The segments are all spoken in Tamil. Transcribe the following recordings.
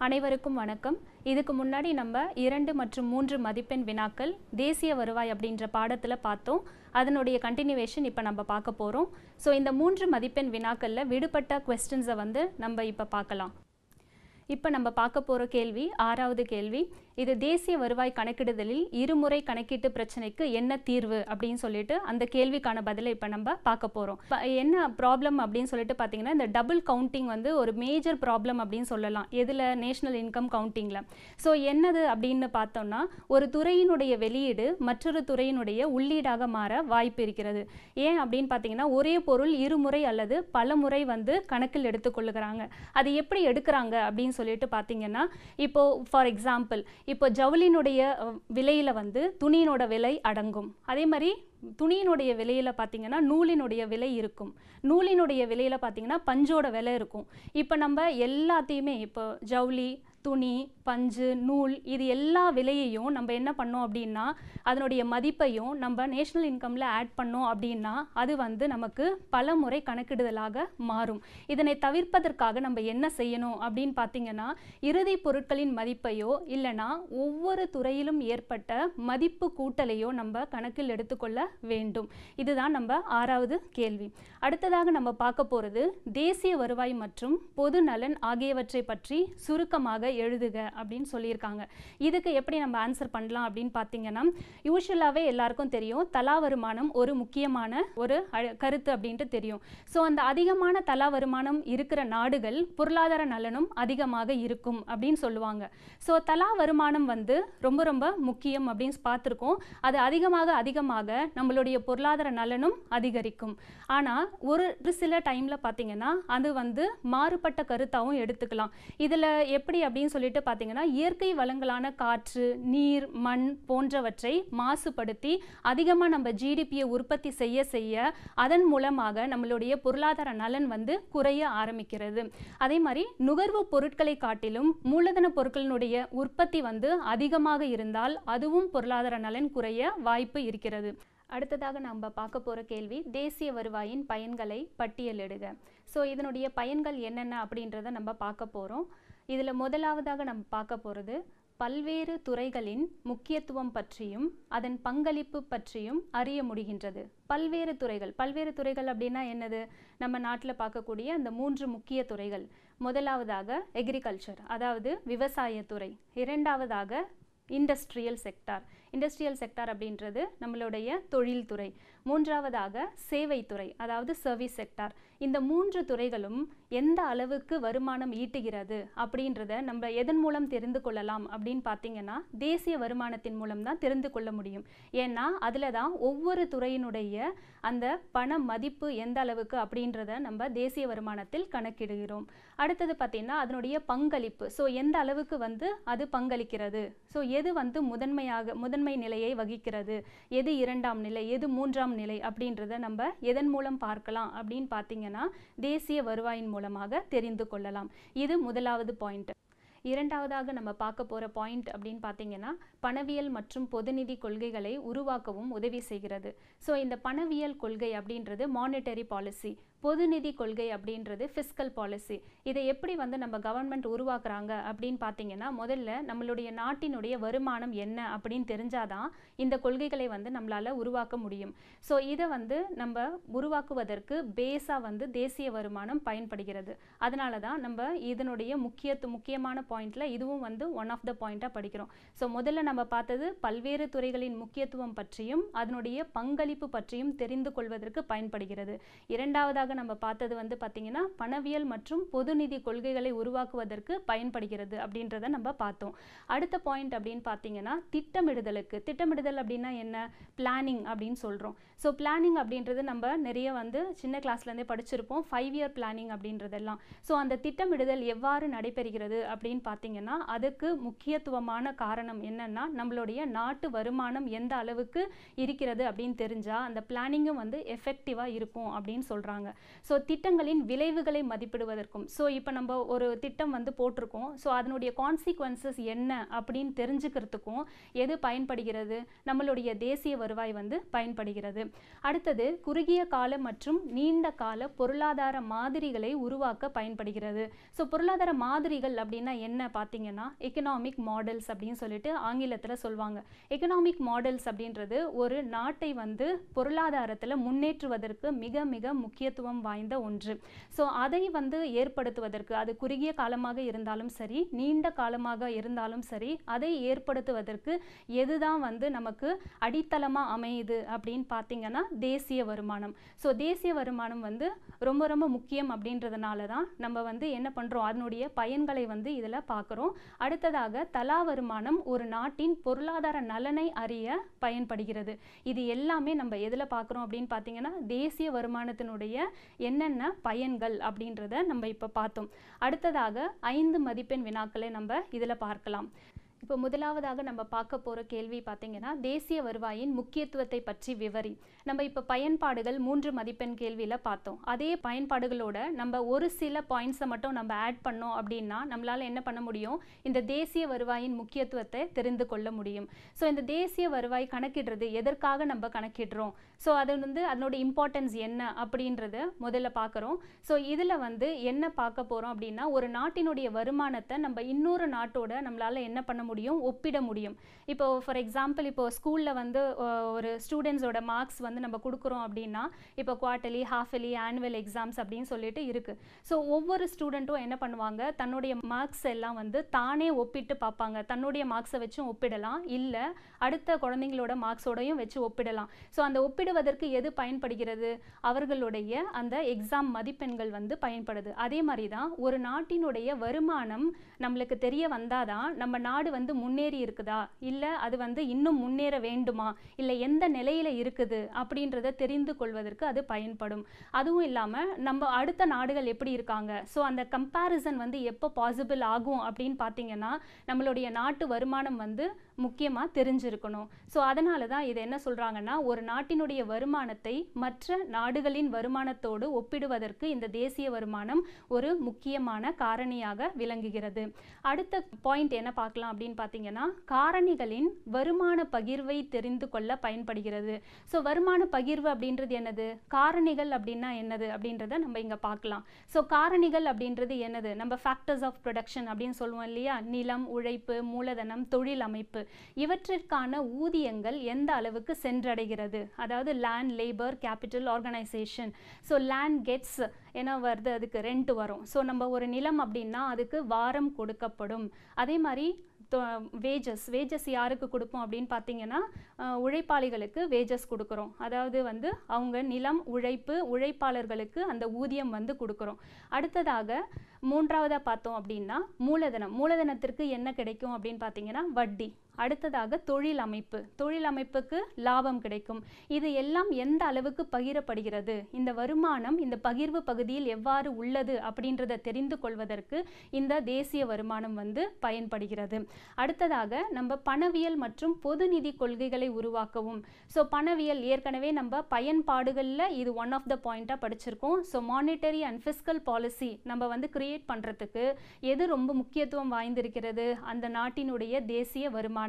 அனைவருக்கும் வணக்கம். இதுக்கு முன்னாடி நம்ம 2 மற்றும் 3 மதிப்பெண் வினாக்கள் தேசிய வருவாய் அப்படின்ற பாடத்துல பார்த்தோம். அதனுடைய கண்டினியூவேஷன் இப்போ நம்ம பார்க்க போறோம். ஸோ இந்த 3 மதிப்பெண் வினாக்கள்ல விடுபட்ட கொஸ்டின்ஸை வந்து நம்ம இப்போ பார்க்கலாம். இப்போ நம்ம பார்க்க போகிற கேள்வி 6வது கேள்வி. இது தேசிய வருவாய் கணக்கிடுதலில் இருமுறை கணக்கீட்டு பிரச்சனைக்கு என்ன தீர்வு அப்படின்னு சொல்லிட்டு அந்த கேள்விக்கான பதிலை இப்போ நம்ம பார்க்க போகிறோம். என்ன ப்ராப்ளம் அப்படின்னு சொல்லிட்டு பார்த்தீங்கன்னா, இந்த டபுள் கவுண்டிங் வந்து ஒரு மேஜர் ப்ராப்ளம் அப்படின்னு சொல்லலாம். எதில்? National income கவுண்டிங்கில். ஸோ என்னது அப்படின்னு பார்த்தோம்னா, ஒரு துறையினுடைய வெளியீடு மற்றொரு துறையினுடைய உள்ளீடாக மாற வாய்ப்பு இருக்கிறது. ஏன் அப்படின்னு பார்த்தீங்கன்னா, ஒரே பொருள் இருமுறை அல்லது பல முறை வந்து கணக்கில் எடுத்துக்கொள்ளுகிறாங்க. அது எப்படி எடுக்கிறாங்க அப்படின்னு சொல்லிட்டு பார்த்தீங்கன்னா, இப்போ ஃபார் எக்ஸாம்பிள், இப்போ ஜவுளினுடைய விலையில வந்து துணியினோட விலை அடங்கும். அதே மாதிரி துணியினுடைய விலையில பார்த்தீங்கன்னா நூலினுடைய விலை இருக்கும். நூலினுடைய விலையில பார்த்தீங்கன்னா பஞ்சோட விலை இருக்கும். இப்போ நம்ம எல்லாத்தையுமே, இப்போ ஜவுளி, துணி, பஞ்சு, நூல், இது எல்லா விலையையும் நம்ம என்ன பண்ணோம் அப்படின்னா, அதனுடைய மதிப்பையும் நம்ம நேஷனல் இன்கமில் ஆட் பண்ணோம் அப்படின்னா அது வந்து நமக்கு பல முறை கணக்கிடுதலாக மாறும். இதனை தவிர்ப்பதற்காக நம்ம என்ன செய்யணும் அப்படின்னு பார்த்தீங்கன்னா, இறுதி பொருட்களின் மதிப்பையோ இல்லைனா ஒவ்வொரு துறையிலும் ஏற்பட்ட மதிப்பு கூட்டலையோ நம்ம கணக்கில் எடுத்துக்கொள்ள வேண்டும். இதுதான் நம்ம 6வது கேள்வி. அடுத்ததாக நம்ம பார்க்க போகிறது தேசிய வருவாய் மற்றும் பொது நலன் ஆகியவற்றை பற்றி சுருக்கமாக எழுதுக அப்படின்னு சொல்லியிருக்காங்க. இதுக்கு எப்படி நம்ம ஆன்சர் பண்ணலாம் அப்படின்னு பார்த்தீங்கன்னா, யூஸ்வலாகவே எல்லாருக்கும் தெரியும் தலா வருமானம் ஒரு முக்கியமான ஒரு கருத்து அப்படின்ட்டு தெரியும். ஸோ அந்த அதிகமான தலா வருமானம் இருக்கிற நாடுகள் பொருளாதார நலனும் அதிகமாக இருக்கும் அப்படின்னு சொல்லுவாங்க. ஸோ தலா வருமானம் வந்து ரொம்ப ரொம்ப முக்கியம் அப்படின்னு பார்த்துருக்கோம். அது அதிகமாக நம்மளுடைய பொருளாதார நலனும் அதிகரிக்கும். ஆனால் ஒரு சில டைமில் பார்த்தீங்கன்னா அது வந்து மாறுபட்ட கருத்தாகவும் எடுத்துக்கலாம். இதில் எப்படி அப்படின்னு சொல்லிட்டு பார்த்தீங்கன்னா, இயற்கை வளங்களான காற்று, நீர், மண் போன்றவற்றை மாசுபடுத்தி அதிகமாக நம்ம ஜிடிபியை உற்பத்தி செய்ய அதன் மூலமாக நம்மளுடைய பொருளாதார நலன் வந்து குறைய ஆரம்பிக்கிறது. அதே மாதிரி நுகர்வு பொருட்களை காட்டிலும் மூலதன பொருட்களினுடைய உற்பத்தி வந்து அதிகமாக இருந்தால் அதுவும் பொருளாதார நலன் குறைய வாய்ப்பு இருக்கிறது. அடுத்ததாக நம்ம பார்க்க போகிற கேள்வி, தேசிய வருவாயின் பயன்களை பட்டியலிடுக. ஸோ இதனுடைய பயன்கள் என்னென்ன அப்படின்றத நம்ம பார்க்க போகிறோம். இதில் முதலாவதாக நம்ம பார்க்க போகிறது பல்வேறு துறைகளின் முக்கியத்துவம் பற்றியும் அதன் பங்களிப்பு பற்றியும் அறிய முடிகின்றது. பல்வேறு துறைகள் அப்படின்னா என்னது? நம்ம நாட்டில் பார்க்கக்கூடிய அந்த 3 முக்கிய துறைகள். முதலாவதாக எக்ரிகல்ச்சர், அதாவது விவசாயத்துறை. இரண்டாவதாக இண்டஸ்ட்ரியல் செக்டார் அப்படின்றது நம்மளுடைய தொழில்துறை. மூன்றாவதாக சேவைத்துறை, அதாவது சர்வீஸ் செக்டார். இந்த 3 துறைகளும் எந்த அளவுக்கு வருமானம் ஈட்டுகிறது அப்படின்றத நம்ம எதன் மூலம் தெரிந்து கொள்ளலாம் அப்படின்னு பார்த்தீங்கன்னா, தேசிய வருமானத்தின் மூலம் தான் தெரிந்து கொள்ள முடியும். ஏன்னா அதில் தான் ஒவ்வொரு துறையினுடைய அந்த பண மதிப்பு எந்த அளவுக்கு அப்படின்றத நம்ம தேசிய வருமானத்தில் கணக்கிடுகிறோம். அடுத்தது பார்த்தீங்கன்னா அதனுடைய பங்களிப்பு. ஸோ எந்த அளவுக்கு வந்து அது பங்களிக்கிறது, ஸோ எது வந்து முதன்மை நிலையை வகிக்கிறது, எது 2ஆம் நிலை, எது 3ஆம் நிலை அப்படின்றத நம்ம எதன் மூலம் பார்க்கலாம் அப்படின்னு பார்த்தீங்கன்னா தேசிய வருவாயின் மூலமாக தெரிந்து கொள்ளலாம். இது முதலாவது பாயிண்ட். இரண்டாவதாக நம்ம பார்க்க போகிற பாயிண்ட் அப்படின்னு பார்த்தீங்கன்னா, பணவியல் மற்றும் பொதுநிதி கொள்கைகளை உருவாக்கவும் உதவி செய்கிறது. ஸோ இந்த பணவியல் கொள்கை அப்படின்றது மானிட்டரி பாலிசி, பொதுநிதி கொள்கை அப்படின்றது ஃபிஸ்கல் பாலிசி. இதை எப்படி வந்து நம்ம கவர்மெண்ட் உருவாக்குறாங்க அப்படின்னு பார்த்தீங்கன்னா, முதல்ல நம்மளுடைய நாட்டினுடைய வருமானம் என்ன அப்படின்னு தெரிஞ்சாதான் இந்த கொள்கைகளை வந்து நம்மளால் உருவாக்க முடியும். ஸோ இதை வந்து நம்ம உருவாக்குவதற்கு பேஸாக வந்து தேசிய வருமானம் பயன்படுகிறது. அதனால தான் நம்ம இதனுடைய முக்கியமான பாயிண்ட்ல இதுவும் வந்து ஒன் ஆஃப் த பாயிண்டாக படிக்கிறோம். ஸோ முதல்ல நம்ம பார்த்தது பல்வேறு துறைகளின் முக்கியத்துவம் பற்றியும் அதனுடைய பங்களிப்பு பற்றியும் தெரிந்து கொள்வதற்கு பயன்படுகிறது. இரண்டாவதாக நம்ம பார்த்தது வந்து பார்த்தீங்கன்னா பணவியல் மற்றும் பொதுநிதி கொள்கைகளை உருவாக்குவதற்கு பயன்படுகிறது அப்படின்றத நம்ம பார்த்தோம். அடுத்த பாயிண்ட் அப்படின்னு பார்த்தீங்கன்னா திட்டமிடுதல் அப்படின்னா என்ன? பிளானிங் அப்படின்னு சொல்கிறோம். ஸோ பிளானிங் அப்படின்றது நம்ம நிறைய வந்து சின்ன கிளாஸ்லேருந்தே படிச்சிருப்போம், 5 இயர் பிளானிங் அப்படின்றதெல்லாம். ஸோ அந்த திட்டமிடுதல் எவ்வாறு நடைபெறுகிறது அப்படின்னு பார்த்தீங்கன்னா, அதுக்கு முக்கியத்துவமான காரணம் என்னன்னா நம்மளுடைய நாட்டு வருமானம் எந்த அளவுக்கு இருக்கிறது அப்படின்னு தெரிஞ்சால் அந்த பிளானிங்கும் வந்து எஃபெக்டிவாக இருக்கும் அப்படின்னு சொல்கிறாங்க. ஸோ திட்டங்களின் விளைவுகளை மதிப்பிடுவதற்கும். ஸோ இப்போ நம்ம ஒரு திட்டம் வந்து போட்டிருக்கோம், ஸோ அதனுடைய கான்சிக்வன்சஸ் என்ன அப்படின்னு தெரிஞ்சுக்கிறதுக்கும் எது பயன்படுகிறது? நம்மளுடைய தேசிய வருவாய் வந்து பயன்படுகிறது. அடுத்தது குறுகிய கால மற்றும் நீண்ட கால பொருளாதார மாதிரிகளை உருவாக்க பயன்படுகிறது. ஸோ பொருளாதார மாதிரிகள் அப்படின்னா என்ன பார்த்தீங்கன்னா எக்கனாமிக் மாடல்ஸ் அப்படின்னு சொல்லிட்டு ஆங்கிலத்தில் சொல்லுவாங்க. எக்கனாமிக் மாடல்ஸ் அப்படின்றது ஒரு நாட்டை வந்து பொருளாதாரத்தில் முன்னேற்றுவதற்கு மிக மிக முக்கியத்துவம் வாய்ந்த ஒன்று. ஸோ அதை வந்து ஏற்படுத்துவதற்கு, அது குறுகிய காலமாக இருந்தாலும் சரி, நீண்ட காலமாக இருந்தாலும் சரி, அதை ஏற்படுத்துவதற்கு எதுதான் வந்து நமக்கு அடித்தளமாக அமையுது அப்படின்னு பார்த்தீங்கன்னா தேசிய வருமானம். ஸோ தேசிய வருமானம் வந்து ரொம்ப ரொம்ப முக்கியம் அப்படின்றதுனால தான் நம்ம வந்து என்ன பண்ணுறோம், அதனுடைய பயன்களை வந்து இதில் பார்க்குறோம். அடுத்ததாக தலா வருமானம் ஒரு நாட்டின் பொருளாதார நலனை அறிய பயன்படுகிறது. இது எல்லாமே நம்ம எதில் பார்க்குறோம் அப்படின்னு பார்த்தீங்கன்னா தேசிய வருமானத்தினுடைய என்னென்ன பயன்கள் அப்படின்றத நம்ம இப்போ பார்த்தோம். அடுத்ததாக 5 மதிப்பெண் வினாக்களை நம்ம இதில் பார்க்கலாம். இப்போ முதலாவதாக நம்ம பார்க்க போகிற கேள்வி பார்த்தீங்கன்னா தேசிய வருவாயின் முக்கியத்துவத்தை பற்றி விவரி. நம்ம இப்போ பயன்பாடுகள் 3 மதிப்பெண் கேள்வியில் பார்த்தோம். அதே பயன்பாடுகளோட நம்ம ஒரு சில பாயிண்ட்ஸை மட்டும் நம்ம ஆட் பண்ணோம் அப்படின்னா நம்மளால் என்ன பண்ண முடியும், இந்த தேசிய வருவாயின் முக்கியத்துவத்தை தெரிந்து கொள்ள முடியும். ஸோ இந்த தேசிய வருவாய் கணக்கிடுறது எதற்காக நம்ம கணக்கிடுறோம், ஸோ அது வந்து அதனோட இம்பார்ட்டன்ஸ் என்ன அப்படின்றத முதல்ல பார்க்குறோம். ஸோ இதில் வந்து என்ன பார்க்க போகிறோம் அப்படின்னா ஒரு நாட்டினுடைய வருமானத்தை நம்ம இன்னொரு நாட்டோட நம்மளால் என்ன பண்ண முடியும், ஒப்பிட முடியும். இப்போ ஃபார் எக்ஸாம்பிள் இப்போ ஸ்கூலில் வந்து ஒரு ஸ்டூடெண்ட்ஸோட மார்க்ஸ் வந்து நம்ம கொடுக்குறோம் அப்படின்னா இப்போ குவார்ட்டர்லி, ஹாஃபலி, ஆனுவல் எக்ஸாம்ஸ் அப்படின்னு சொல்லிட்டு இருக்குது. ஸோ ஒவ்வொரு ஸ்டூடெண்ட்டும் என்ன பண்ணுவாங்க, தன்னுடைய மார்க்ஸ் எல்லாம் வந்து தானே ஒப்பிட்டு பார்ப்பாங்க. தன்னுடைய மார்க்ஸை வச்சும் ஒப்பிடலாம், இல்லை அடுத்த குழந்தைங்களோட மார்க்ஸோடையும் வச்சு ஒப்பிடலாம். ஸோ அந்த ஒப்பிடுவதற்கு எது பயன்படுகிறது, அவர்களுடைய அந்த எக்ஸாம் மதிப்பெண்கள் வந்து பயன்படுது. அதே மாதிரி தான் ஒரு நாட்டினுடைய வருமானம் நம்மளுக்கு தெரிய வந்தாதான் நம்ம நாடு வந்து முன்னேறி இருக்குதா, இல்லை அது வந்து இன்னும் முன்னேற வேண்டுமா, இல்லை எந்த நிலையில் இருக்குது அப்படின்றத தெரிந்து கொள்வதற்கு அது பயன்படும். அதுவும் இல்லாமல் நம்ம அடுத்த நாடுகள் எப்படி இருக்காங்க, ஸோ அந்த கம்பேரிசன் வந்து எப்போ பாசிபிள் ஆகும் அப்படின்னு பார்த்தீங்கன்னா நம்மளுடைய நாட்டு வருமானம் வந்து முக்கியமாக தெரிஞ்சிருக்கணும். ஸோ அதனால தான் இது என்ன சொல்கிறாங்கன்னா ஒரு நாட்டினுடைய வருமானத்தை மற்ற நாடுகளின் வருமானத்தோடு ஒப்பிடுவதற்கு இந்த தேசிய வருமானம் ஒரு முக்கியமான காரணியாக விளங்குகிறது. அடுத்த பாயிண்ட் என்ன பார்க்கலாம் அப்படின்னு பார்த்தீங்கன்னா காரணிகளின் வருமான பகிர்வை தெரிந்து கொள்ள பயன்படுகிறது. ஸோ வருமான பகிர்வு அப்படின்றது என்னது, காரணிகள் அப்படின்னா என்னது அப்படின்றத நம்ம இங்கே பார்க்கலாம். ஸோ காரணிகள் அப்படின்றது என்னது, நம்ம ஃபேக்டர்ஸ் ஆஃப் ப்ரொடக்ஷன் அப்படின்னு சொல்லுவோம் இல்லையா, நிலம், உழைப்பு, மூலதனம், தொழில் அமைப்பு, இவற்றிற்கான ஊதியங்கள் எந்த அளவுக்கு சென்றடைகிறது, அதாவது land, labour, capital, organisation. So land gets என்ன வருது, அதுக்கு ரெண்ட் வரும். ஸோ நம்ம ஒரு நிலம் அப்படின்னா அதுக்கு வாரம் கொடுக்கப்படும். அதே மாதிரி வேஜஸ் யாருக்கு கொடுப்போம் அப்படின்னு பார்த்தீங்கன்னா உழைப்பாளிகளுக்கு வேஜஸ் கொடுக்குறோம். அதாவது வந்து அவங்க நிலம், உழைப்பு, உழைப்பாளர்களுக்கு அந்த ஊதியம் வந்து கொடுக்குறோம். அடுத்ததாக மூன்றாவதாக பார்த்தோம் அப்படின்னா மூலதனத்திற்கு என்ன கிடைக்கும் அப்படின்னு பார்த்தீங்கன்னா வட்டி. அடுத்ததாக தொழில் அமைப்புக்கு லாபம் கிடைக்கும். இது எல்லாம் எந்த அளவுக்கு பகிரப்படுகிறது, இந்த வருமானம் இந்த பகிர்வு பகுதியில் எவ்வாறு உள்ளது அப்படின்றத தெரிந்து கொள்வதற்கு இந்த தேசிய வருமானம் வந்து பயன்படுகிறது. அடுத்ததாக நம்ம பணவியல் மற்றும் பொது நிதி கொள்கைகளை உருவாக்கவும். ஸோ பணவியல் ஏற்கனவே நம்ம பயன்பாடுகளில் இது ஒன் ஆஃப் த பாயிண்டாக படிச்சிருக்கோம். So monetary and fiscal policy நம்ம வந்து கிரியேட் பண்ணுறதுக்கு எது ரொம்ப முக்கியத்துவம் வாய்ந்திருக்கிறது, அந்த நாட்டினுடைய தேசிய வருமானம்.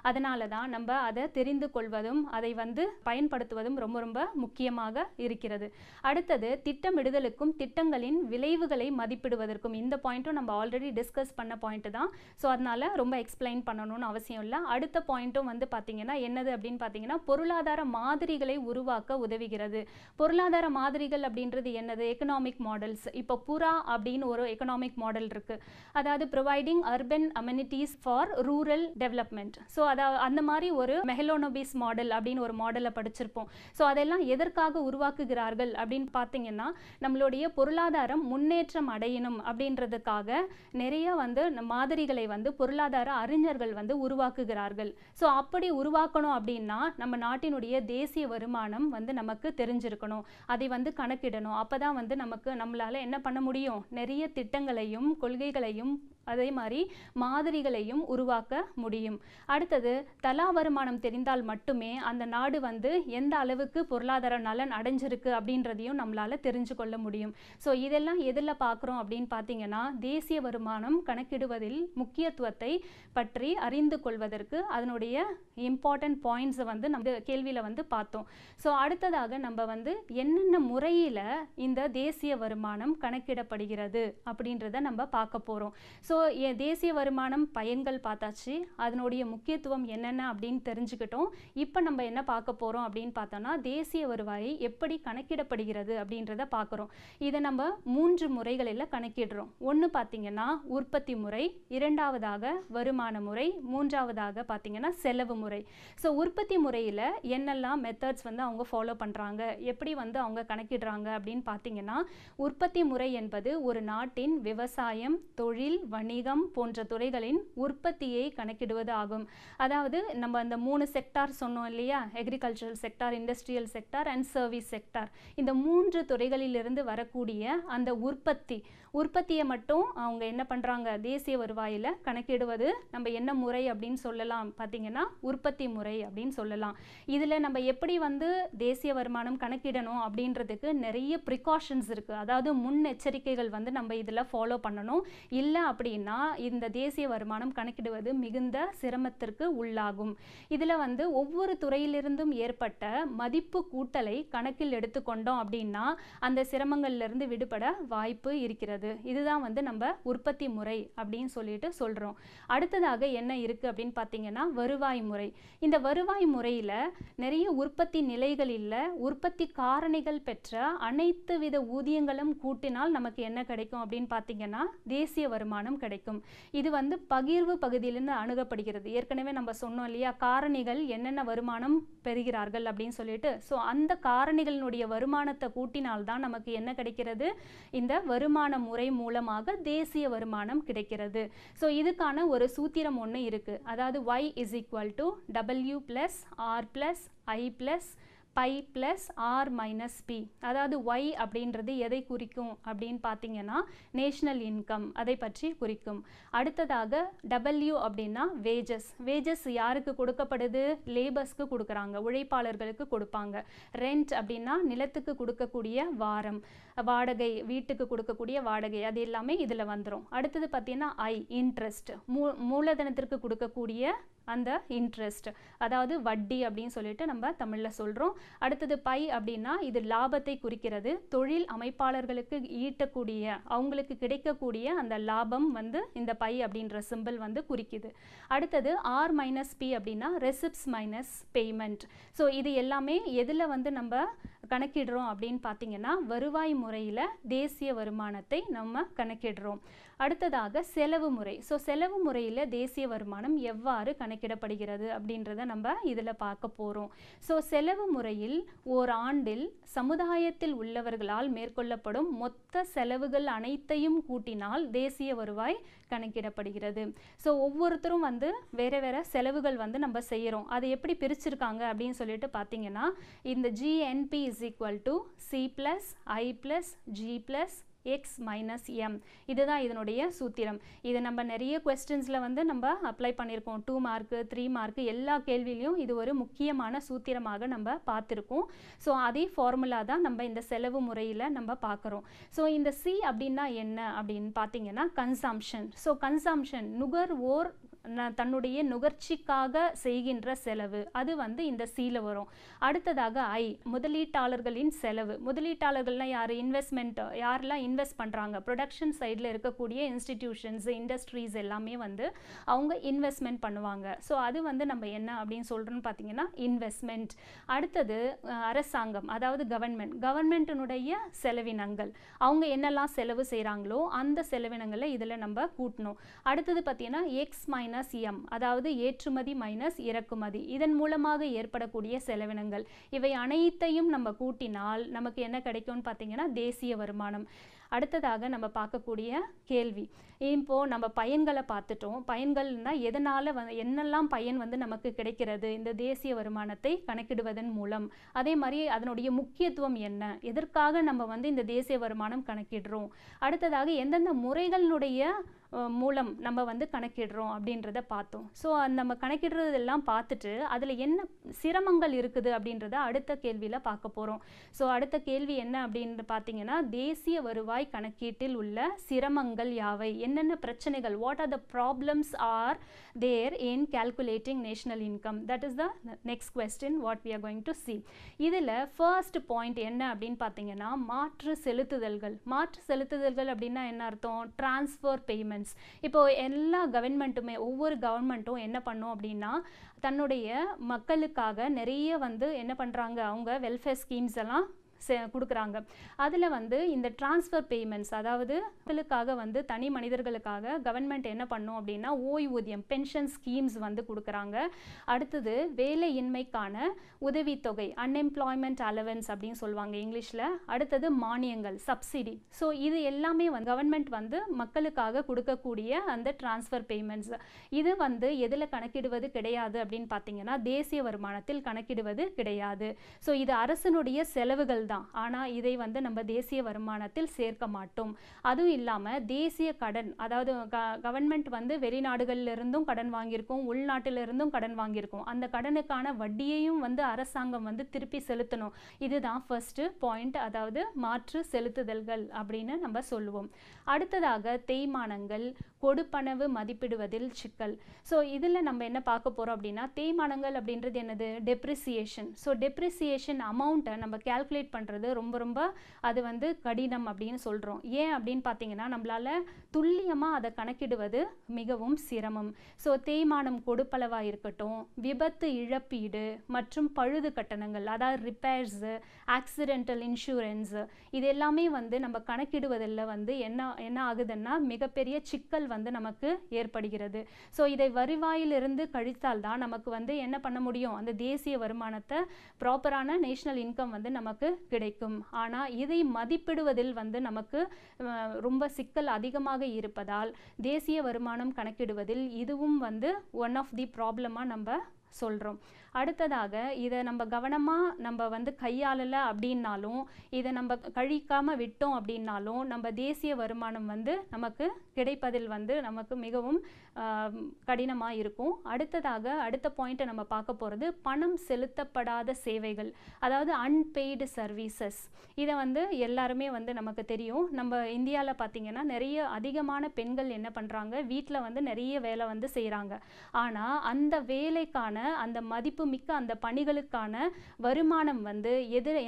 அதனால தான் நம்ம அதை தெரிந்து கொள்வதும் அதை வந்து பயன்படுத்துவதும் ரொம்ப ரொம்ப முக்கியமாக இருக்கிறது. அடுத்தது திட்டமிடுதலுக்கும் திட்டங்களின் விளைவுகளை மதிப்பிடுவதற்கும். இந்த பாயிண்ட்டும் நம்ம ஆல்ரெடி டிஸ்கஸ் பண்ண பாயிண்ட் தான். ஸோ அதனால ரொம்ப எக்ஸ்பிளைன் பண்ணணும்னு அவசியம் இல்லை. அடுத்த பாயிண்ட்டும் வந்து பார்த்தீங்கன்னா என்னது அப்படின்னு பார்த்தீங்கன்னா பொருளாதார மாதிரிகளை உருவாக்க உதவுகிறது. பொருளாதார மாதிரிகள் அப்படின்றது என்னது, எக்கனாமிக் மாடல்ஸ். இப்போ புரா அப்படின்னு ஒரு எக்கனாமிக் மாடல் இருக்கு, அதாவது providing urban amenities for rural development. So அந்த மாதிரி ஒரு மெஹலோனோபிஸ் மாடல் அப்படின்னு ஒரு மாடலை படிச்சிருப்போம். ஸோ அதெல்லாம் எதற்காக உருவாக்குகிறார்கள் அப்படின்னு பார்த்தீங்கன்னா நம்மளுடைய பொருளாதாரம் முன்னேற்றம் அடையணும் அப்படின்றதுக்காக நிறைய வந்து மாதிரிகளை வந்து பொருளாதார அறிஞர்கள் வந்து உருவாக்குகிறார்கள். ஸோ அப்படி உருவாக்கணும் அப்படின்னா நம்ம நாட்டினுடைய தேசிய வருமானம் வந்து நமக்கு தெரிஞ்சிருக்கணும், அதை வந்து கணக்கிடணும். அப்போ தான் வந்து நம்மளால என்ன பண்ண முடியும், நிறைய திட்டங்களையும் கொள்கைகளையும் அதே மாதிரி மாதிரிகளையும் உருவாக்க முடியும். அடுத்தது தலா வருமானம் தெரிந்தால் மட்டுமே அந்த நாடு வந்து எந்த அளவுக்கு பொருளாதார நலன் அடைஞ்சிருக்கு அப்படின்றதையும் நம்மளால தெரிஞ்சு கொள்ள முடியும். ஸோ இதெல்லாம் எதில் பார்க்குறோம் அப்படின்னு பார்த்தீங்கன்னா, தேசிய வருமானம் கணக்கிடுவதில் முக்கியத்துவத்தை பற்றி அறிந்து கொள்வதற்கு அதனுடைய இம்பார்ட்டன்ட் பாயிண்ட்ஸை வந்து நம்ம கேள்வியில் வந்து பார்த்தோம். ஸோ அடுத்ததாக நம்ம வந்து என்னென்ன முறையில் இந்த தேசிய வருமானம் கணக்கிடப்படுகிறது அப்படின்றத நம்ம பார்க்க போகிறோம். ஸோ தேசிய வருமானம் பயன்கள் பார்த்தாச்சு, அதனுடைய முக்கியத்துவம் என்னென்ன அப்படின்னு தெரிஞ்சுக்கிட்டோம். இப்போ நம்ம என்ன பார்க்க போகிறோம் அப்படின்னு பார்த்தோம்னா, தேசிய வருவாயை எப்படி கணக்கிடப்படுகிறது அப்படின்றத பார்க்குறோம். இதை நம்ம 3 முறைகளில் கணக்கிடுறோம். ஒன்று பார்த்தீங்கன்னா உற்பத்தி முறை, இரண்டாவதாக வருமான முறை, மூன்றாவதாக பார்த்தீங்கன்னா செலவு முறை. ஸோ உற்பத்தி முறையில் என்னெல்லாம் மெத்தட்ஸ் வந்து அவங்க ஃபாலோ பண்ணுறாங்க, எப்படி வந்து அவங்க கணக்கிடுறாங்க அப்படின்னு பார்த்தீங்கன்னா, உற்பத்தி முறை என்பது ஒரு நாட்டின் விவசாயம், தொழில், வணிகம் போன்ற துறைகளின் உற்பத்தியை கணக்கிடுவது ஆகும். அதாவது நம்ம அந்த 3 செக்டார் சொன்னோம் இல்லையா, agricultural sector, industrial sector and service sector. இந்த 3 துறைகளிலிருந்து வரக்கூடிய அந்த உற்பத்தியை மட்டும் அவங்க என்ன பண்ணுறாங்க, தேசிய வருவாயில் கணக்கிடுவது நம்ம என்ன முறை அப்படின்னு சொல்லலாம் பார்த்தீங்கன்னா உற்பத்தி முறை அப்படின்னு சொல்லலாம். இதில் நம்ம எப்படி வந்து தேசிய வருமானம் கணக்கிடணும் அப்படின்றதுக்கு நிறைய ப்ரிகாஷன்ஸ் இருக்குது. அதாவது முன்னெச்சரிக்கைகள் வந்து நம்ம இதில் ஃபாலோ பண்ணணும். இல்லை அப்படின்னா இந்த தேசிய வருமானம் கணக்கிடுவது மிகுந்த சிரமத்திற்கு உள்ளாகும். இதில் வந்து ஒவ்வொரு துறையிலிருந்தும் ஏற்பட்ட மதிப்பு கூட்டலை கணக்கில் எடுத்துக்கொண்டோம் அப்படின்னா அந்த சிரமங்கள்லேருந்து விடுபட வாய்ப்பு இருக்கிறது. இதுதான் வந்து நம்ம உற்பத்தி முறை அப்படின்னு சொல்லிட்டு சொல்கிறோம். அடுத்ததாக என்ன இருக்குது அப்படின்னு பார்த்தீங்கன்னா வருவாய் முறை. இந்த வருவாய் முறையில் நிறைய உற்பத்தி நிலைகள் இல்லை, உற்பத்தி காரணிகள் பெற்ற அனைத்து வித ஊதியங்களும் கூட்டினால் நமக்கு என்ன கிடைக்கும் அப்படின்னு பார்த்தீங்கன்னா தேசிய வருமானம் கிடைக்கும். இது வந்து பகிர்வு பகுதியிலிருந்து அணுகப்படுகிறது. ஏற்கனவே நம்ம சொன்னோம் இல்லையா, காரணிகள் என்னென்ன வருமானம் பெறுகிறார்கள் அப்படின்னு சொல்லிட்டு. ஸோ அந்த காரணிகளினுடைய வருமானத்தை கூட்டினால்தான் நமக்கு என்ன கிடைக்கிறது, இந்த வருமான முறை மூலமாக தேசிய வருமானம் கிடைக்கிறது. ஸோ இதுக்கான ஒரு சூத்திரம் ஒன்று இருக்குது. அதாவது y is equal to w plus r plus i plus pi plus R minus P. அதாவது ஒய் அப்படின்றது எதை குறிக்கும் அப்படின்னு பார்த்தீங்கன்னா நேஷ்னல் இன்கம், அதை பற்றி குறிக்கும். அடுத்ததாக டபிள்யூ அப்படின்னா வேஜஸ் யாருக்கு கொடுக்கப்படுது, லேபர்ஸ்க்கு கொடுக்குறாங்க, உழைப்பாளர்களுக்கு கொடுப்பாங்க. ரெண்ட் அப்படின்னா நிலத்துக்கு கொடுக்கக்கூடிய வாடகை, வீட்டுக்கு கொடுக்கக்கூடிய வாடகை, அது எல்லாமே இதில் வந்துடும். அடுத்தது பார்த்தீங்கன்னா இன்ட்ரெஸ்ட், மூலதனத்திற்கு கொடுக்கக்கூடிய அந்த இன்ட்ரெஸ்ட், அதாவது வட்டி அப்படின்னு சொல்லிட்டு நம்ம தமிழில் சொல்கிறோம். அடுத்தது பை அப்படின்னா இது லாபத்தை குறிக்கிறது. தொழில் அமைப்பாளர்களுக்கு ஈட்டக்கூடிய, அவங்களுக்கு கிடைக்கக்கூடிய அந்த லாபம் வந்து இந்த பை அப்படின்ற சிம்பிள் வந்து குறிக்குது. அடுத்தது ஆர் மைனஸ் பி அப்படின்னா ரெசிப்ட்ஸ் மைனஸ் பேமெண்ட். ஸோ இது எல்லாமே எதில் வந்து நம்ம கணக்கிடுறோம் அப்படின்னு பார்த்தீங்கன்னா வருவாய் முறையில் தேசிய வருமானத்தை நம்ம கணக்கிடுறோம். அடுத்ததாக செலவு முறை. ஸோ செலவு முறையில் தேசிய வருமானம் எவ்வாறு கணக்கிடப்படுகிறது அப்படின்றத நம்ம இதில் பார்க்க போகிறோம். ஸோ செலவு முறையில் ஓராண்டில் சமுதாயத்தில் உள்ளவர்களால் மேற்கொள்ளப்படும் மொத்த செலவுகள் அனைத்தையும் கூட்டினால் தேசிய வருவாய் கணக்கிடப்படுகிறது. ஸோ ஒவ்வொருத்தரும் வந்து வேறு வேறு செலவுகள் வந்து நம்ம செய்கிறோம். அதை எப்படி பிரிச்சிருக்காங்க அப்படின்னு சொல்லிட்டு பார்த்தீங்கன்னா இந்த GNB is equal to C plus I plus G plus X minus M. இதுதான் இதனுடைய சூத்திரம். இதை நம்ம நிறைய கொஸ்டின்ஸில் வந்து நம்ம அப்ளை பண்ணியிருக்கோம். 2 மார்க்கு 3 மார்க்கு எல்லா கேள்வியிலையும் இது ஒரு முக்கியமான சூத்திரமாக நம்ம பார்த்துருக்கோம். ஸோ அதே ஃபார்முலா தான் நம்ம இந்த செலவு முறையில் நம்ம பார்க்குறோம். ஸோ இந்த சி அப்படின்னா என்ன அப்படின்னு பார்த்தீங்கன்னா கன்சம்ஷன். ஸோ கன்சம்ஷன் நுகர்வோர் தன்னுடைய நுகர்ச்சிக்காக செய்கின்ற செலவு, அது வந்து இந்த சீல வரும். அடுத்ததாக முதலீட்டாளர்களின் செலவு. முதலீட்டாளர்கள்லாம் யார், இன்வெஸ்ட்மெண்ட், யாரெல்லாம் இன்வெஸ்ட் பண்ணுறாங்க, ப்ரொடக்ஷன் சைடில் இருக்கக்கூடிய இன்ஸ்டிடியூஷன்ஸ், இண்டஸ்ட்ரீஸ் எல்லாமே வந்து அவங்க இன்வெஸ்ட்மெண்ட் பண்ணுவாங்க. ஸோ அது வந்து நம்ம என்ன அப்படின்னு சொல்கிறோன்னு பார்த்தீங்கன்னா இன்வெஸ்ட்மெண்ட். அடுத்தது அரசாங்கம், அதாவது கவர்மெண்ட்டினுடைய செலவினங்கள், அவங்க என்னெல்லாம் செலவு செய்கிறாங்களோ அந்த செலவினங்களை இதில் நம்ம கூட்டணும். அடுத்தது பார்த்தீங்கன்னா எக்ஸ் மைனஸ் எம், அதாவது ஏற்றுமதி மைனஸ் இறக்குமதி, இதன் மூலமாக ஏற்படக்கூடிய செலவினங்கள். இவை அனைத்தையும் நம்ம கூட்டினால் நமக்கு என்ன கிடைக்கும்னு பார்த்தீங்கன்னா தேசிய வருமானம். அடுத்ததாக நம்ம பார்க்கக்கூடிய கேள்வி, இப்போது நம்ம பயன்களை பார்த்துட்டோம். பயன்கள்னா எதனால் என்னெல்லாம் பயன் வந்து நமக்கு கிடைக்கிறது இந்த தேசிய வருமானத்தை கணக்கிடுவதன் மூலம், அதே மாதிரி அதனுடைய முக்கியத்துவம் என்ன, எதற்காக நம்ம வந்து இந்த தேசிய வருமானம் கணக்கிடுறோம். அடுத்ததாக எந்தெந்த முறைகளினுடைய மூலம் நம்ம வந்து கணக்கிடுறோம் அப்படின்றத பார்த்தோம். ஸோ நம்ம கணக்கிடுறதெல்லாம் பார்த்துட்டு அதில் என்ன சிரமங்கள் இருக்குது அப்படின்றத அடுத்த கேள்வியில் பார்க்க போகிறோம். ஸோ அடுத்த கேள்வி என்ன அப்படின்னு பார்த்தீங்கன்னா, தேசிய வருவாய் கணக்கீட்டில் உள்ள சிரமங்கள் யாவை, என்னென்ன பிரச்சனைகள், what are the problems are there in calculating national income. That is the next question what we are going to see. இதில் first point என்ன அப்படின்னு பார்த்தீங்கன்னா, மாற்று செலுத்துதல்கள். மாற்று செலுத்துதல்கள் அப்படின்னா என்ன அர்த்தம்? Transfer payments. இப்போ எல்லா கவர்மெண்ட்டுமே, ஒவ்வொரு கவர்மெண்ட்டும் என்ன பண்ணும் அப்படின்னா, தன்னுடைய மக்களுக்காக நிறைய வந்து என்ன பண்ணுறாங்க, அவங்க வெல்ஃபேர் ஸ்கீம்ஸ் எல்லாம் கொடுக்குறாங்க. அதில் வந்து இந்த டிரான்ஸ்ஃபர் பேமெண்ட்ஸ், அதாவது மக்களுக்காக வந்து தனி மனிதர்களுக்காக கவர்மெண்ட் என்ன பண்ணும் அப்படின்னா ஓய்வூதியம், பென்ஷன் ஸ்கீம்ஸ் வந்து கொடுக்குறாங்க. அடுத்தது வேலையின்மைக்கான உதவித்தொகை, அன்எம்ப்ளாய்மெண்ட் அலவன்ஸ் அப்படின்னு சொல்லுவாங்க இங்கிலீஷில். அடுத்தது மானியங்கள், சப்சிடி. ஸோ இது எல்லாமே வந்து கவர்மெண்ட் வந்து மக்களுக்காக கொடுக்கக்கூடிய அந்த டிரான்ஸ்ஃபர் பேமெண்ட்ஸ். இது வந்து எதில் கணக்கிடுவது கிடையாது அப்படின்னு பார்த்தீங்கன்னா, தேசிய வருமானத்தில் கணக்கிடுவது கிடையாது. ஸோ இது அரசனுடைய செலவுகள் தான். ஆனால் இதை வந்து நம்ம தேசிய வருமானத்தில் சேர்க்க மாட்டோம். அதுவும் இல்லாமல் தேசிய கடன், அதாவது கவர்மெண்ட் வந்து வெளிநாடுகளிலிருந்தும் கடன் வாங்கியிருக்கோம், உள்நாட்டிலிருந்தும் கடன் வாங்கியிருக்கோம். அந்த கடனுக்கான வட்டியையும் வந்து அரசாங்கம் வந்து திருப்பி செலுத்தணும். இதுதான் ஃபர்ஸ்ட் பாயிண்ட், அதாவது மாற்று செலுத்துதல்கள் அப்படின்னு நம்ம சொல்லுவோம். அடுத்ததாக தேய்மானங்கள், கொடுப்பனவு மதிப்பிடுவதில் சிக்கல். ஸோ இதில் நம்ம என்ன பார்க்க போகிறோம் அப்படின்னா, தேய்மானங்கள் அப்படின்றது என்னது? டெப்ரிசியேஷன். ஸோ டெப்ரிசியேஷன் அமௌண்ட்டை நம்ம கேல்குலேட் பண்ணுறது ரொம்ப ரொம்ப அது வந்து கடினம் அப்படின்னு சொல்கிறோம். ஏன் அப்படின்னு பார்த்தீங்கன்னா, நம்மளால் துல்லியமாக அதை கணக்கிடுவது மிகவும் சிரமம். ஸோ தேய்மானம் கொடுப்பளவாக இருக்கட்டும், விபத்து இழப்பீடு மற்றும் பழுது கட்டணங்கள், அதாவது ரிப்பேர்ஸு, ஆக்சிடென்டல் இன்சூரன்ஸு, இது எல்லாமே வந்து நம்ம கணக்கிடுவதில் வந்து என்ன ஆகுதுன்னா மிகப்பெரிய சிக்கல் வந்து நமக்கு ஏற்படுகிறது. ஸோ இதை வருவாயிலிருந்து கழித்தால் தான் நமக்கு வந்து என்ன பண்ண முடியும், அந்த தேசிய வருமானத்தை, ப்ராப்பரான நேஷனல் இன்கம் வந்து நமக்கு கிடைக்கும். ஆனால் இதை மதிப்பிடுவதில் வந்து நமக்கு ரொம்ப சிக்கல் அதிகமாக இருப்பதால் தேசிய வருமானம் கணக்கிடுவதில் இதுவும் வந்து ஒன் ஆஃப் தி ப்ராப்ளமாக நம்ம சொல்கிறோம். அடுத்ததாக இதை நம்ம கவனமாக நம்ம வந்து கையாளலை அப்படின்னாலும், இதை நம்ம கழிக்காமல் விட்டோம் அப்படின்னாலும் நம்ம தேசிய வருமானம் வந்து நமக்கு கிடைப்பதில் வந்து நமக்கு மிகவும் கடினமாக இருக்கும். அடுத்ததாக அடுத்த பாயிண்ட்டை நம்ம பார்க்க போகிறது பணம் செலுத்தப்படாத சேவைகள், அதாவது அன்பெய்டு சர்வீசஸ். இதை வந்து எல்லாருமே வந்து நமக்கு தெரியும். நம்ம இந்தியாவில் பார்த்திங்கன்னா நிறைய அதிகமான பெண்கள் என்ன பண்ணுறாங்க, வீட்டில் வந்து நிறைய வேலை வந்து செய்கிறாங்க. ஆனால் அந்த வேலைக்கான அந்த மதிப்பு மிக்க அந்த பணிகளுக்கான வருமானம் வந்து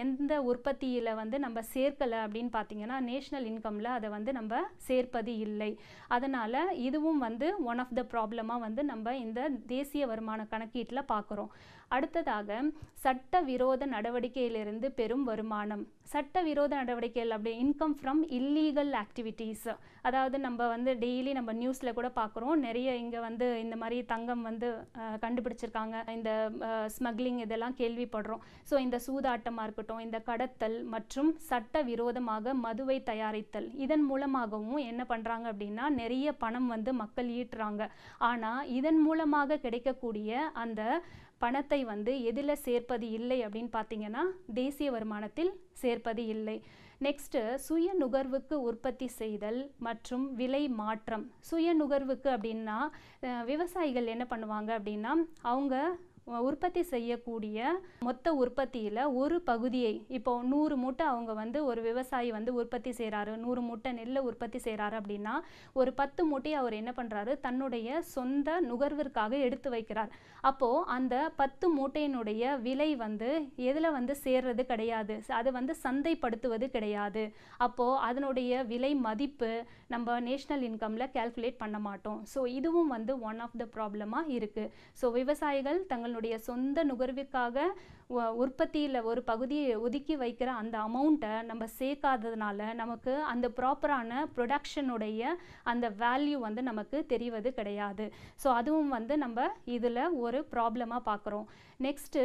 எந்த உற்பத்தியில் வந்து நம்ம சேர்க்கலை அப்படின்னு பார்த்தீங்கன்னா, நேஷ்னல் இன்கமில் அதை வந்து நம்ம சேர்ப்பது இல்லை. அதனால் இதுவும் வந்து ஒன் ஆஃப் த ப்ராப்ளமாக வந்து நம்ம இந்த தேசிய வருமான கணக்கீட்டில் பார்க்குறோம். அடுத்ததாக சட்டவிரோத நடவடிக்கையிலிருந்து பெறும் வருமானம். சட்டவிரோத நடவடிக்கைகள் அப்படி இன்கம் ஃப்ரம் இல்லீகல் ஆக்டிவிட்டீஸ். அதாவது நம்ம வந்து டெய்லி நம்ம நியூஸில் கூட பார்க்குறோம், நிறைய இங்கே வந்து இந்த மாதிரி தங்கம் வந்து கண்டுபிடிச்சிருக்காங்க, இந்த ஸ்மக்லிங் இதெல்லாம் கேள்விப்படுறோம். ஸோ இந்த சூதாட்டமாக இருக்கட்டும், இந்த கடத்தல் மற்றும் சட்டவிரோதமாக மதுவை தயாரித்தல், இதன் மூலமாகவும் என்ன பண்ணுறாங்க அப்படின்னா நிறைய பணம் வந்து மக்கள் ஈட்டுறாங்க. ஆனால் இதன் மூலமாக கிடைக்கக்கூடிய அந்த பணத்தை வந்து எதில் சேர்ப்பது இல்லை அப்படின்னு பார்த்தீங்கன்னா, தேசிய வருமானத்தில் சேர்ப்பது இல்லை. நெக்ஸ்ட்டு சுய நுகர்வுக்கு உற்பத்தி செய்தல் மற்றும் விலை மாற்றம். சுய நுகர்வுக்கு அப்படின்னா விவசாயிகள் என்ன பண்ணுவாங்க அப்படின்னா, அவங்க உற்பத்தி செய்யக்கூடிய மொத்த உற்பத்தியில் ஒரு பகுதியை, இப்போ 100 மூட்டை அவங்க வந்து ஒரு விவசாயி வந்து உற்பத்தி செய்கிறாரு, 100 மூட்டை நெல்லை உற்பத்தி செய்கிறாரு அப்படின்னா ஒரு 10 மூட்டையை அவர் என்ன பண்ணுறாரு, தன்னுடைய சொந்த நுகர்விற்காக எடுத்து வைக்கிறார். அப்போது அந்த 10 மூட்டையினுடைய விலை வந்து எதில் வந்து சேர்றது கிடையாது, அது வந்து சந்தைப்படுத்துவது கிடையாது. அப்போது அதனுடைய விலை மதிப்பு நம்ம நேஷ்னல் இன்கமில் கேல்குலேட் பண்ண மாட்டோம். ஸோ இதுவும் வந்து ஒன் ஆஃப் த ப்ராப்ளமாக இருக்குது. ஸோ விவசாயிகள் தங்களுடைய சொந்த நுகர்விற்காக உற்பத்தியில் ஒரு பகுதியை ஒதுக்கி வைக்கிற அந்த அமௌண்ட்டை நம்ம சேர்க்காததுனால நமக்கு அந்த ப்ராப்பரான ப்ரொடக்ஷனுடைய அந்த வேல்யூ வந்து நமக்கு தெரிவது கிடையாது. ஸோ அதுவும் வந்து நம்ம இதில் ஒரு ப்ராப்ளமாக பார்க்குறோம். நெக்ஸ்ட்டு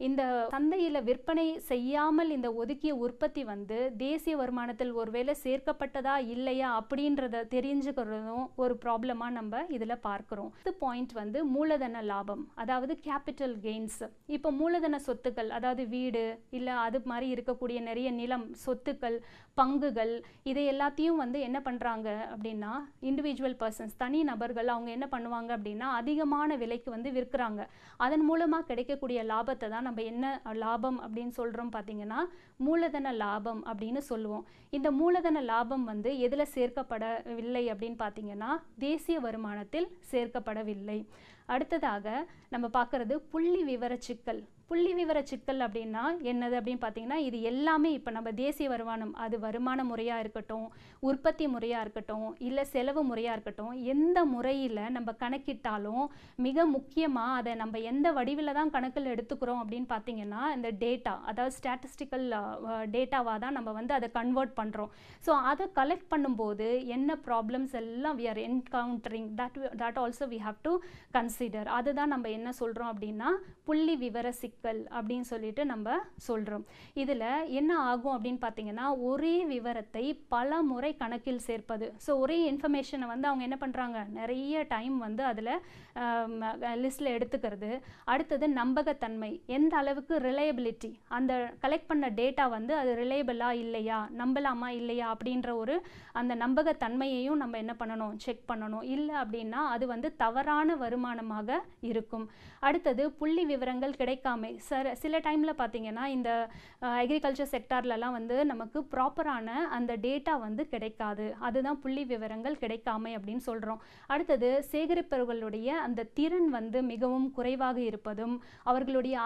இந்த சந்தையில் விற்பனை செய்யாமல் இந்த ஒதுக்கிய உற்பத்தி வந்து தேசிய வருமானத்தில் ஒருவேளை சேர்க்கப்பட்டதா இல்லையா அப்படின்றத தெரிஞ்சுக்கிறதும் ஒரு ப்ராப்ளமாக நம்ம இதில் பார்க்குறோம். அடுத்த பாயிண்ட் வந்து மூலதன லாபம், அதாவது கேபிட்டல் கேபிட்டல் கெயின்ஸ். இப்போ மூலதன சொத்துக்கள், அதாவது வீடு இல்லை அது மாதிரி இருக்கக்கூடிய நிறைய நிலம், சொத்துக்கள், பங்குகள், இதை எல்லாத்தையும் வந்து என்ன பண்ணுறாங்க அப்படின்னா இண்டிவிஜுவல் பர்சன்ஸ், தனி நபர்கள் அவங்க என்ன பண்ணுவாங்க அப்படின்னா அதிகமான விலைக்கு வந்து விற்கிறாங்க. அதன் மூலமாக கிடைக்கக்கூடிய லாபத்தை தான் நம்ம என்ன லாபம் அப்படின்னு சொல்கிறோம் பார்த்தீங்கன்னா மூலதன லாபம் அப்படின்னு சொல்லுவோம். இந்த மூலதன லாபம் வந்து எதில் சேர்க்கப்படவில்லை அப்படின்னு பார்த்தீங்கன்னா தேசிய வருமானத்தில் சேர்க்கப்படவில்லை. அடுத்ததாக நம்ம பார்க்குறது புள்ளி விவர சிக்கல். புள்ளி விவர சிக்கல் அப்படின்னா என்னது அப்படின்னு பார்த்தீங்கன்னா இது எல்லாமே இப்போ நம்ம தேசிய வருமானம், அது வருமான முறையாக இருக்கட்டும், உற்பத்தி முறையாக இருக்கட்டும், இல்லை செலவு முறையாக இருக்கட்டும், எந்த முறையில் நம்ம கணக்கிட்டாலும் மிக முக்கியமாக அதை நம்ம எந்த வடிவில் தான் கணக்கில் எடுத்துக்கிறோம் அப்படின்னு பார்த்தீங்கன்னா இந்த டேட்டா, அதாவது ஸ்டாட்டிஸ்டிக்கல் டேட்டாவாக தான் நம்ம வந்து அதை கன்வெர்ட் பண்ணுறோம். ஸோ அதை கலெக்ட் பண்ணும்போது என்ன ப்ராப்ளம்ஸ் எல்லாம் we are encountering that also we have to consider. அதுதான் நம்ம என்ன சொல்கிறோம் அப்படின்னா புள்ளி விவர சிக்கல் அப்படின்னு சொல்லிட்டு நம்ம சொல்கிறோம். இதில் என்ன ஆகும் அப்படின்னு பார்த்தீங்கன்னா ஒரே விவரத்தை பல முறை கணக்கில் சேர்ப்பது. ஸோ ஒரே இன்ஃபர்மேஷனை வந்து அவங்க என்ன பண்ணுறாங்க, நிறைய டைம் வந்து அதில் லிஸ்ட்டில் எடுத்துக்கிறது. அடுத்தது நம்பகத்தன்மை, எந்த அளவுக்கு ரிலையபிலிட்டி, அந்த கலெக்ட் பண்ண டேட்டா வந்து அது ரிலையபிளா இல்லையா, நம்பலாமா இல்லையா அப்படின்ற ஒரு அந்த நம்பகத்தன்மையையும் நம்ம என்ன பண்ணணும், செக் பண்ணணும். இல்லை அப்படின்னா அது வந்து தவறான வருமானமாக இருக்கும். அடுத்தது புள்ளி விவரங்கள் கிடைக்காமை. சில டைமில் பார்த்தீங்கன்னா இந்த அக்ரிகல்ச்சர் செக்டார்லலாம் வந்து நமக்கு ப்ராப்பரான அந்த டேட்டா வந்து கிடைக்காது. அதுதான் புள்ளி விவரங்கள் கிடைக்காமை அப்படின்னு சொல்கிறோம். அடுத்தது சேகரிப்பவர்களுடைய அந்த திறன் வந்து மிகவும் குறைவாக இருப்பதும், அவர்களுடைய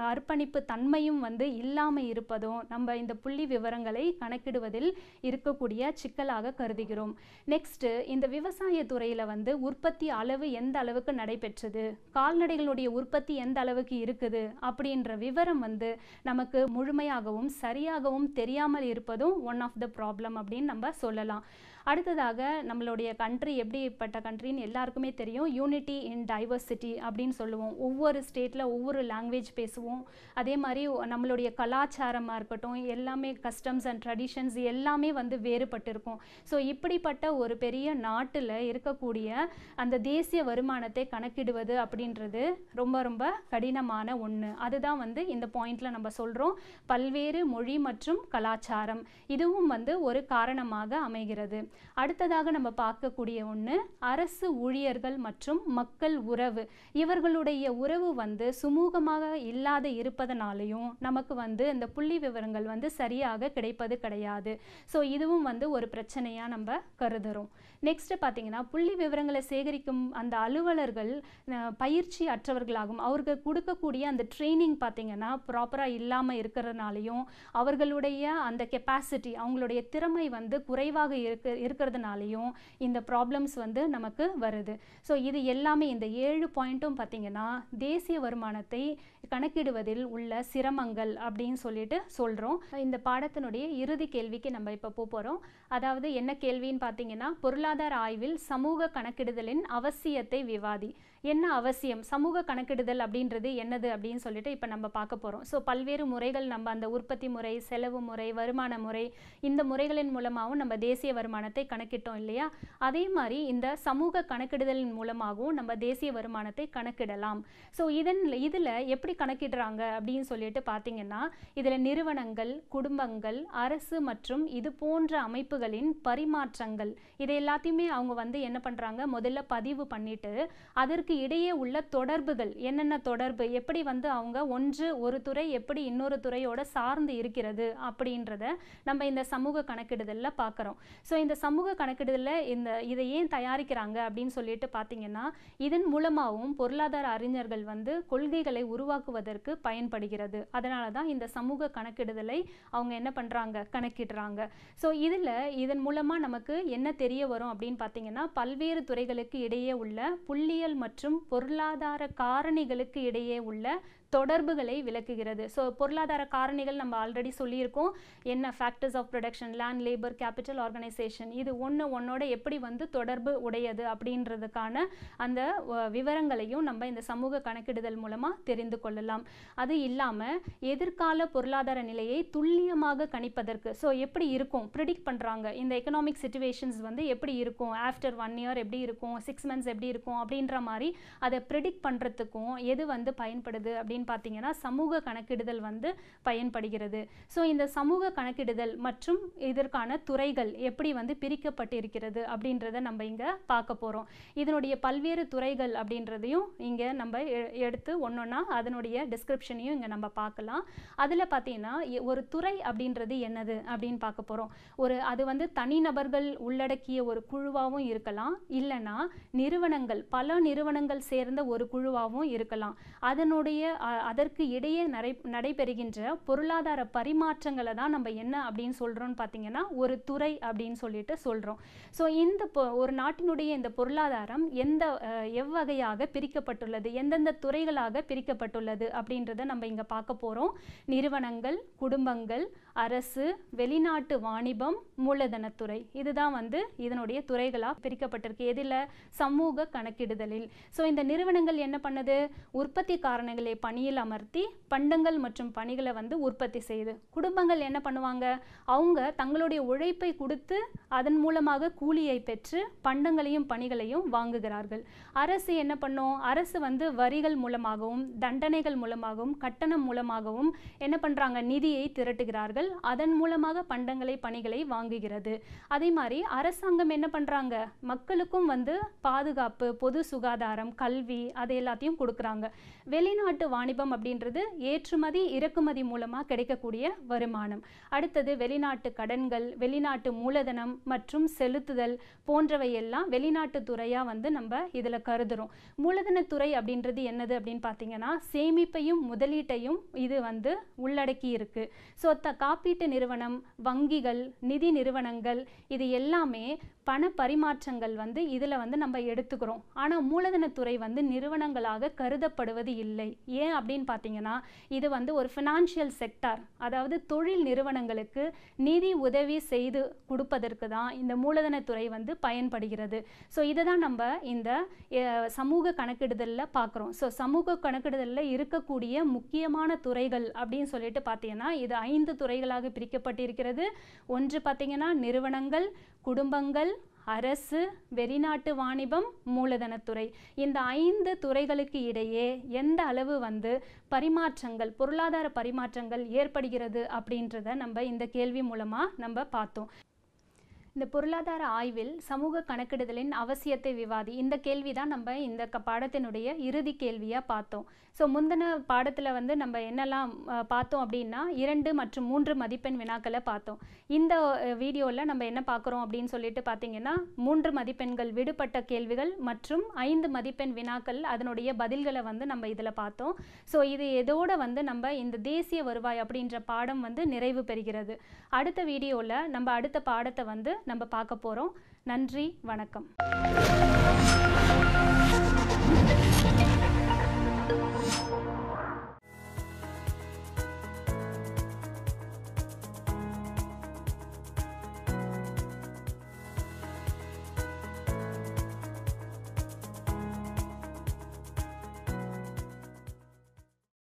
அர்ப்பணிப்பு தன்மையும் வந்து இல்லாமல் இருப்பதும் நம்ம இந்த புள்ளி விவரங்களை கணக்கிடுவதில் இருக்கக்கூடிய சிக்கலாக கருதுகிறோம். நெக்ஸ்ட்டு இந்த விவசாய துறையில் வந்து உற்பத்தி அளவு எந்த அளவுக்கு நடைபெற்றது, கால்நடைகளுடைய உற்பத்தி எந்த அளவுக்கு இருக்குது அப்படின்ற விவரம் வந்து நமக்கு முழுமையாகவும் சரியாகவும் தெரியாமல் இருப்பதும் ஒன் ஆஃப் த ப்ராப்ளம் அப்படின்னு நம்ம சொல்லலாம். அடுத்ததாக நம்மளுடைய கண்ட்ரி எப்படிப்பட்ட கண்ட்ரின்னு எல்லாருக்குமே தெரியும். யூனிட்டி இன் டைவர்சிட்டி அப்படின்னு சொல்லுவோம். ஒவ்வொரு ஸ்டேட்டில் ஒவ்வொரு லாங்குவேஜ் பேசுவோம். அதே மாதிரி நம்மளுடைய கலாச்சாரமாக இருக்கட்டும், எல்லாமே கஸ்டம்ஸ் அண்ட் ட்ரெடிஷன்ஸ் எல்லாமே வந்து வேறுபட்டு இருக்கும். ஸோ இப்படிப்பட்ட ஒரு பெரிய நாட்டில் இருக்கக்கூடிய அந்த தேசிய வருமானத்தை கணக்கிடுவது அப்படின்றது ரொம்ப ரொம்ப கடினமான ஒன்று. அதுதான் வந்து இந்த பாயிண்டில் நம்ம சொல்கிறோம். பல்வேறு மொழி மற்றும் கலாச்சாரம் இதுவும் வந்து ஒரு காரணமாக அமைகிறது. அடுத்ததாக நம்ம பார்க்கக்கூடிய ஒன்று அரசு ஊழியர்கள் மற்றும் மக்கள் உறவு. இவர்களுடைய உறவு வந்து சுமூகமாக இல்லாத இருப்பதனாலையும் நமக்கு வந்து இந்த புள்ளி விவரங்கள் வந்து சரியாக கிடைப்பது கிடையாது. ஸோ இதுவும் வந்து ஒரு பிரச்சனையாக நம்ம கருதுகிறோம். நெக்ஸ்ட் பார்த்தீங்கன்னா புள்ளி விவரங்களை சேகரிக்கும் அந்த அலுவலர்கள் பயிற்சி அற்றவர்களாகும். அவர்கள் கொடுக்கக்கூடிய அந்த ட்ரைனிங் பார்த்தீங்கன்னா ப்ராப்பராக இல்லாமல் இருக்கிறதுனாலையும் அவர்களுடைய அந்த கெப்பாசிட்டி, அவங்களுடைய திறமை வந்து குறைவாக இருக்கிறதுனாலையும் இந்த ப்ராப்ளம்ஸ் வந்து நமக்கு வருது. ஸோ இது எல்லாமே இந்த 7 பாயிண்ட்டும் பார்த்தீங்கன்னா தேசிய வருமானத்தை கணக்கிடுவதில் உள்ள சிரமங்கள் அப்படின்னு சொல்லிட்டு சொல்கிறோம். இந்த பாடத்தினுடைய இறுதி கேள்விக்கு நம்ம இப்போ போகிறோம். அதாவது என்ன கேள்வின்னு பார்த்தீங்கன்னா பொருளாதார ஆய்வில் சமூக கணக்கிடுதலின் அவசியத்தை விவாதி. என்ன அவசியம், சமூக கணக்கிடுதல் அப்படின்றது என்னது அப்படின்னு சொல்லிட்டு இப்போ நம்ம பார்க்க போகிறோம். ஸோ பல்வேறு முறைகள் நம்ம அந்த உற்பத்தி முறை, செலவு முறை, வருமான முறை, இந்த முறைகளின் மூலமாகவும் நம்ம தேசிய வருமானத்தை கணக்கிட்டோம் இல்லையா. அதே மாதிரி இந்த சமூக கணக்கிடுதலின் மூலமாகவும் நம்ம தேசிய வருமானத்தை கணக்கிடலாம். ஸோ இதில் எப்படி கணக்கிடுறாங்க அப்படின்னு சொல்லிட்டு பார்த்தீங்கன்னா இதில் நிறுவனங்கள், குடும்பங்கள், அரசு மற்றும் இது போன்ற அமைப்புகளின் பரிமாற்றங்கள் இதை எல்லாத்தையுமே அவங்க வந்து என்ன பண்ணுறாங்க, முதல்ல பதிவு பண்ணிட்டு அதற்கு இடையே உள்ள தொடர்புகள், என்னென்ன தொடர்பு, எப்படி வந்து அவங்க ஒரு துறை எப்படி இன்னொரு துறையோட சார்ந்து இருக்கிறது அப்படின்றத நம்ம இந்த சமூக கணக்கிடுதலில் பார்க்குறோம். ஸோ இந்த சமூக கணக்கிடுதலில் இதை ஏன் தயாரிக்கிறாங்க அப்படின்னு சொல்லிட்டு பார்த்தீங்கன்னா இதன் மூலமாகவும் பொருளாதார அறிஞர்கள் வந்து கொள்கைகளை உருவாக்குவதற்கு பயன்படுகிறது. அதனால தான் இந்த சமூக கணக்கிடுதலை அவங்க என்ன பண்ணுறாங்க, கணக்கிடுறாங்க. ஸோ இதன் மூலமாக நமக்கு என்ன தெரிய வரும் அப்படின்னு பார்த்தீங்கன்னா பல்வேறு துறைகளுக்கு இடையே உள்ள புள்ளியியல் மற்றும் பொருளாதார காரணிகளுக்கு இடையே உள்ள தொடர்புகளை விளக்குகிறது. ஸோ பொருளாதார காரணிகள் நம்ம ஆல்ரெடி சொல்லியிருக்கோம். என்ன factors of production, land, labour, capital, organisation, இது ஒன்னோட எப்படி வந்து தொடர்பு உடையது அப்படின்றதுக்கான அந்த விவரங்களையும் நம்ம இந்த சமூக கணக்கிடுதல் மூலமாக தெரிந்து கொள்ளலாம். அது இல்லாமல் எதிர்கால பொருளாதார நிலையை துல்லியமாக கணிப்பதற்கு, ஸோ எப்படி இருக்கும் ப்ரிடிக்ட் பண்ணுறாங்க, இந்த எக்கனாமிக் சிச்சுவேஷன்ஸ் வந்து எப்படி இருக்கும், ஆஃப்டர் 1 இயர் எப்படி இருக்கும், 6 மந்த்ஸ் எப்படி இருக்கும் அப்படின்ற மாதிரி அதை ப்ரெடிக்ட் பண்ணுறதுக்கும் எது வந்து பயன்படுது அப்படின்னு பார்த்தீங்கன்னா சமூக கணக்கிடுதல் வந்து பயன்படுகிறது. ஸோ இந்த சமூக கணக்கிடுதல் மற்றும் இதற்கான துறைகள் எப்படி வந்து பிரிக்கப்பட்டிருக்கிறது அப்படின்றத நம்ம இங்கே பார்க்க போகிறோம். இதனுடைய பல்வேறு துறைகள் அப்படின்றதையும் இங்கே நம்ம எடுத்து ஒன்றொன்னா அதனுடைய டிஸ்கிரிப்ஷனையும் இங்கே நம்ம பார்க்கலாம். அதில் பார்த்தீங்கன்னா ஒரு துறை அப்படின்றது என்னது அப்படின்னு பார்க்க போகிறோம். அது வந்து தனிநபர்கள் உள்ளடக்கிய ஒரு குழுவாகவும் இருக்கலாம், இல்லைன்னா நிறுவனங்கள் பல நிறுவனங்கள் சேர்ந்த ஒரு குழுவாகவும் இருக்கலாம். அதற்கு இடையே நடைபெறுகின்ற பொருளாதார பரிமாற்றங்களை தான் நம்ம என்ன அப்படின்னு சொல்கிறோம்னு பார்த்தீங்கன்னா ஒரு துறை அப்படின்னு சொல்லிட்டு சொல்கிறோம். ஸோ இந்த ஒரு நாட்டினுடைய இந்த பொருளாதாரம் எவ்வகையாக பிரிக்கப்பட்டுள்ளது, எந்தெந்த துறைகளாக பிரிக்கப்பட்டுள்ளது அப்படின்றத நம்ம இங்கே பார்க்க போகிறோம். நிறுவனங்கள், குடும்பங்கள், அரசு, வெளிநாட்டு வாணிபம், மூலதனத்துறை, இதுதான் வந்து இதனுடைய துறைகளாக பிரிக்கப்பட்டிருக்கு. எதில்? சமூக கணக்கிடுதலில். ஸோ இந்த நிறுவனங்கள் என்ன பண்ணுது? உற்பத்தி காரணிகளை பணியில் அமர்த்தி பண்டங்கள் மற்றும் பணிகளை வந்து உற்பத்தி செய்யுது. குடும்பங்கள் என்ன பண்ணுவாங்க? அவங்க தங்களுடைய உழைப்பை கொடுத்து அதன் மூலமாக கூலியை பெற்று பண்டங்களையும் பணிகளையும் வாங்குகிறார்கள். அரசு என்ன பண்ணும்? அரசு வந்து வரிகள் மூலமாகவும் தண்டனைகள் மூலமாகவும் கட்டணம் மூலமாகவும் என்ன பண்ணுறாங்க? நிதியை திரட்டுகிறார்கள். அதன் மூலமாக பண்டங்களை பணிகளை வாங்குகிறது. அதே மாதிரி அரசாங்கம் என்ன பண்ணுறாங்க? மக்களுக்கும் வந்து பாதுகாப்பு, பொது சுகாதாரம், கல்வி அது எல்லாத்தையும் கொடுக்குறாங்க. வெளிநாட்டு வாணிபம் அப்படின்றது ஏற்றுமதி இறக்குமதி மூலமாக கிடைக்கக்கூடிய வருமானம். அடுத்தது வெளிநாட்டு கடன்கள், வெளிநாட்டு மூலதனம் மற்றும் செலுத்துதல் போன்றவை எல்லாம் வெளிநாட்டு துறையாக வந்து நம்ம இதில் கருதுகிறோம். மூலதனத்துறை அப்படின்றது என்னது அப்படின்னு பார்த்தீங்கன்னா சேமிப்பையும் முதலீட்டையும் இது வந்து உள்ளடக்கி இருக்கு. ஸோ காப்பீட்டு நிறுவனம், வங்கிகள், நிதி நிறுவனங்கள் இது எல்லாமே பண பரிமாற்றங்கள் வந்து இதில் வந்து நம்ம எடுத்துக்கிறோம். ஆனால் மூலதனத்துறை வந்து நிறுவனங்களாக கருதப்படுவது இல்லை. ஏன் அப்படின்னு பார்த்தீங்கன்னா இது வந்து ஒரு ஃபினான்ஷியல் செக்டார், அதாவது தொழில் நிறுவனங்களுக்கு நிதி உதவி செய்து கொடுப்பதற்கு தான் இந்த மூலதனத்துறை வந்து பயன்படுகிறது. ஸோ இதை தான் நம்ம இந்த சமூக கணக்கிடுதலில் பார்க்குறோம். ஸோ சமூக கணக்கிடுதலில் இருக்கக்கூடிய முக்கியமான துறைகள் அப்படின்னு சொல்லிட்டு பார்த்தீங்கன்னா இது 5 துறைகளாக பிரிக்கப்பட்டிருக்கிறது. ஒன்று பார்த்தீங்கன்னா நிறுவனங்கள், குடும்பங்கள், அரசு, வெளிநாட்டு வாணிபம், மூலதனத்துறை. இந்த 5 துறைகளுக்கு இடையே எந்த அளவு வந்து பரிமாற்றங்கள், பொருளாதார பரிமாற்றங்கள் ஏற்படுகிறது அப்படின்றத நம்ம இந்த கேள்வி மூலமாக நம்ம பார்த்தோம். இந்த பொருளாதார ஆய்வில் சமூக கணக்கிடுதலின் அவசியத்தை விவாதி, இந்த கேள்வி தான் நம்ம இந்த பாடத்தினுடைய இறுதி கேள்வியாக பார்த்தோம். ஸோ முந்தின பாடத்தில் வந்து நம்ம என்னெல்லாம் பார்த்தோம் அப்படின்னா 2 மற்றும் 3 மதிப்பெண் வினாக்களை பார்த்தோம். இந்த வீடியோவில் நம்ம என்ன பார்க்குறோம் அப்படின்னு சொல்லிட்டு பார்த்தீங்கன்னா 3 மதிப்பெண்கள் விடுபட்ட கேள்விகள் மற்றும் 5 மதிப்பெண் வினாக்கள் அதனுடைய பதில்களை வந்து நம்ம இதில் பார்த்தோம். ஸோ இது இதோட வந்து நம்ம இந்த தேசிய வருவாய் அப்படின்ற பாடம் வந்து நிறைவு பெறுகிறது. அடுத்த வீடியோவில் நம்ம அடுத்த பாடத்தை வந்து நம்ம பார்க்க போகிறோம். நன்றி, வணக்கம்.